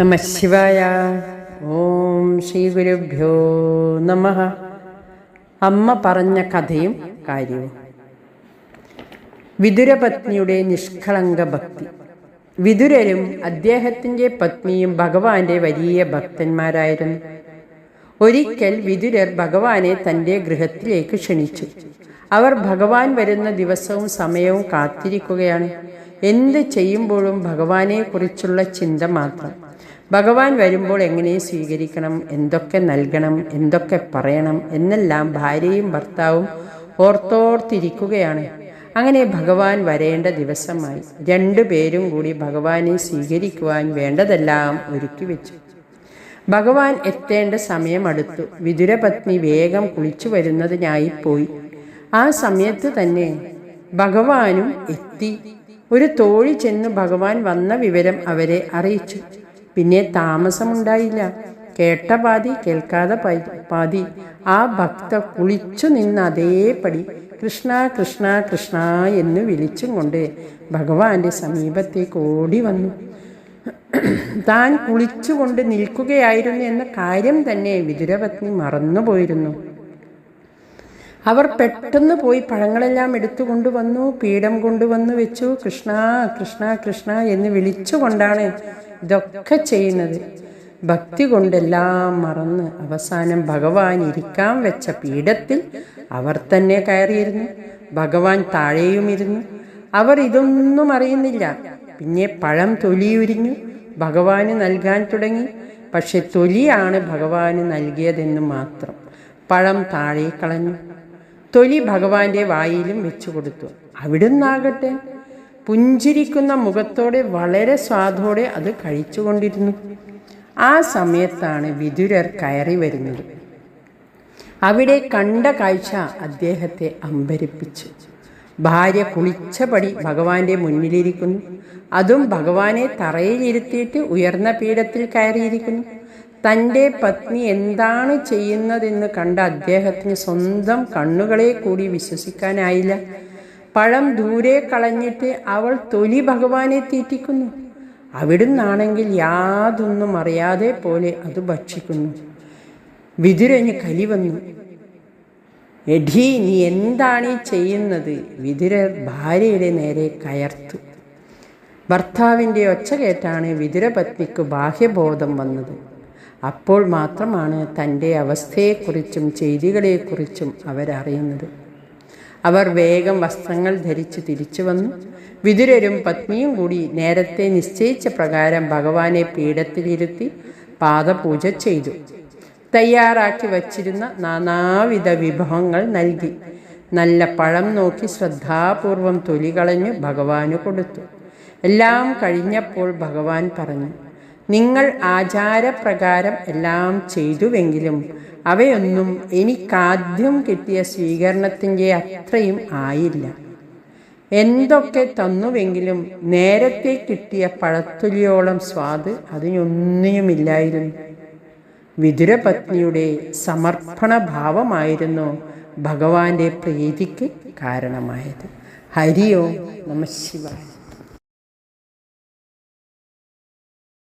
നമ ശിവായ. ഓം ശ്രീ ഗുരുഭ്യോ നമഃ. അമ്മ പറഞ്ഞ കഥയും കാര്യവും. വിതുരപത്നിയുടെ നിഷ്കളങ്ക ഭക്തി. വിതുരരും അദ്ദേഹത്തിൻ്റെ പത്നിയും ഭഗവാന്റെ വലിയ ഭക്തന്മാരായിരുന്നു. ഒരിക്കൽ വിതുരർ ഭഗവാനെ തൻ്റെ ഗൃഹത്തിലേക്ക് ക്ഷണിച്ചു. അവർ ഭഗവാൻ വരുന്ന ദിവസവും സമയവും കാത്തിരിക്കുകയാണ്. എന്ത് ചെയ്യുമ്പോഴും ഭഗവാനെ കുറിച്ചുള്ള ചിന്ത മാത്രം. ഭഗവാൻ വരുമ്പോൾ എങ്ങനെ സ്വീകരിക്കണം, എന്തൊക്കെ നൽകണം, എന്തൊക്കെ പറയണം എന്നെല്ലാം ഭാര്യയും ഭർത്താവും ഓർത്തോർത്തിരിക്കുകയാണ്. അങ്ങനെ ഭഗവാൻ വരേണ്ട ദിവസമായി. രണ്ടുപേരും കൂടി ഭഗവാനെ സ്വീകരിക്കുവാൻ വേണ്ടതെല്ലാം ഒരുക്കി വെച്ചു. ഭഗവാൻ എത്തേണ്ട സമയം അടുത്തു. വിതുരപത്നി വേഗം കുളിച്ചു വരുന്നതിനായി പോയി. ആ സമയത്ത് തന്നെ ഭഗവാനും എത്തി. ഒരു തോഴി ചെന്ന് ഭഗവാൻ വന്ന വിവരം അവരെ അറിയിച്ചു. പിന്നെ താമസമുണ്ടായില്ല. കേട്ട പാതി കേൾക്കാതെ പാതി ആ ഭക്ത കുളിച്ചു നിന്ന് അതേപടി കൃഷ്ണ കൃഷ്ണ കൃഷ്ണ എന്ന് വിളിച്ചും കൊണ്ട് ഭഗവാന്റെ സമീപത്തേക്ക് ഓടി വന്നു. താൻ കുളിച്ചുകൊണ്ട് നിൽക്കുകയായിരുന്നു എന്ന കാര്യം തന്നെ വിതുരപത്നി മറന്നുപോയിരുന്നു. അവർ പെട്ടെന്ന് പോയി പഴങ്ങളെല്ലാം എടുത്തു കൊണ്ടുവന്നു. പീഠം കൊണ്ടുവന്നു വെച്ചു. കൃഷ്ണ കൃഷ്ണ കൃഷ്ണ എന്ന് വിളിച്ചുകൊണ്ടാണ് ഇതൊക്കെ ചെയ്യുന്നത്. ഭക്തി കൊണ്ടെല്ലാം മറന്ന് അവസാനം ഭഗവാൻ ഇരിക്കാൻ വെച്ച പീഠത്തിൽ അവർ തന്നെ കയറിയിരുന്നു. ഭഗവാൻ താഴെയും ഇരുന്നു. അവർ ഇതൊന്നും അറിയുന്നില്ല. പിന്നെ പഴം തൊലിയുരിഞ്ഞു ഭഗവാന് നൽകാൻ തുടങ്ങി. പക്ഷെ തൊലിയാണ് ഭഗവാന് നൽകിയതെന്ന് മാത്രം. പഴം താഴെ കളഞ്ഞു. തൊലി ഭഗവാന്റെ വായിലും വെച്ചു കൊടുത്തു. അവിടുന്നാകട്ടെ പുഞ്ചിരിക്കുന്ന മുഖത്തോടെ വളരെ സ്വാദോടെ അത് കഴിച്ചുകൊണ്ടിരുന്നു. ആ സമയത്താണ് വിതുരർ കയറി വരുന്നത്. അവിടെ കണ്ട കാഴ്ച അദ്ദേഹത്തെ അമ്പരിപ്പിച്ചു. ഭാര്യ കുളിച്ചപടി ഭഗവാന്റെ മുന്നിലിരിക്കുന്നു. അതും ഭഗവാനെ തറയിലിരുത്തിയിട്ട് ഉയർന്ന പീഠത്തിൽ കയറിയിരിക്കുന്നു. തൻ്റെ പത്നി എന്താണ് ചെയ്യുന്നതെന്ന് കണ്ട അദ്ദേഹത്തിന് സ്വന്തം കണ്ണുകളെ കൂടി വിശ്വസിക്കാനായില്ല. പഴം ദൂരെ കളഞ്ഞിട്ട് അവൾ തൊലി ഭഗവാനെ തീറ്റിക്കുന്നു. അവിടുന്നാണെങ്കിൽ യാതൊന്നും അറിയാതെ പോലെ അത് ഭക്ഷിക്കുന്നു. വിതുരന് കലി വന്നു. എടീ, നീ എന്താണ് ഈ ചെയ്യുന്നത്? വിതുരർ ഭാര്യയുടെ നേരെ കയർത്തു. ഭർത്താവിൻ്റെ ഒച്ച കേട്ടാണ് വിതുരപത്നിക്ക് ബാഹ്യബോധം വന്നത്. അപ്പോൾ മാത്രമാണ് തൻ്റെ അവസ്ഥയെക്കുറിച്ചും ചെയ്തികളെക്കുറിച്ചും അവരറിയുന്നത്. അവർ വേഗം വസ്ത്രങ്ങൾ ധരിച്ച് തിരിച്ചു വന്നു. വിതുരരും പത്നിയും കൂടി നേരത്തെ നിശ്ചയിച്ച പ്രകാരം ഭഗവാനെ പീഠത്തിലിരുത്തി പാദപൂജ ചെയ്തു. തയ്യാറാക്കി വച്ചിരുന്ന നാനാവിധ വിഭവങ്ങൾ നൽകി. നല്ല പഴം നോക്കി ശ്രദ്ധാപൂർവം തൊലി കളഞ്ഞു ഭഗവാന് കൊടുത്തു. എല്ലാം കഴിഞ്ഞപ്പോൾ ഭഗവാൻ പറഞ്ഞു, നിങ്ങൾ ആചാരപ്രകാരം എല്ലാം ചെയ്തുവെങ്കിലും അവയൊന്നും എനിക്കാദ്യം കിട്ടിയ സ്വീകരണത്തിൻ്റെ അത്രയും ആയില്ല. എന്തൊക്കെ തന്നുവെങ്കിലും നേരത്തെ കിട്ടിയ പഴത്തൊലിയോളം സ്വാദ് അതിനൊന്നിനുമില്ലായിരുന്നു. വിതുരപത്നിയുടെ സമർപ്പണ ഭാവമായിരുന്നു ഭഗവാന്റെ പ്രീതിക്ക് കാരണമായത്. ഹരി ഓം നമഃ ശിവായ.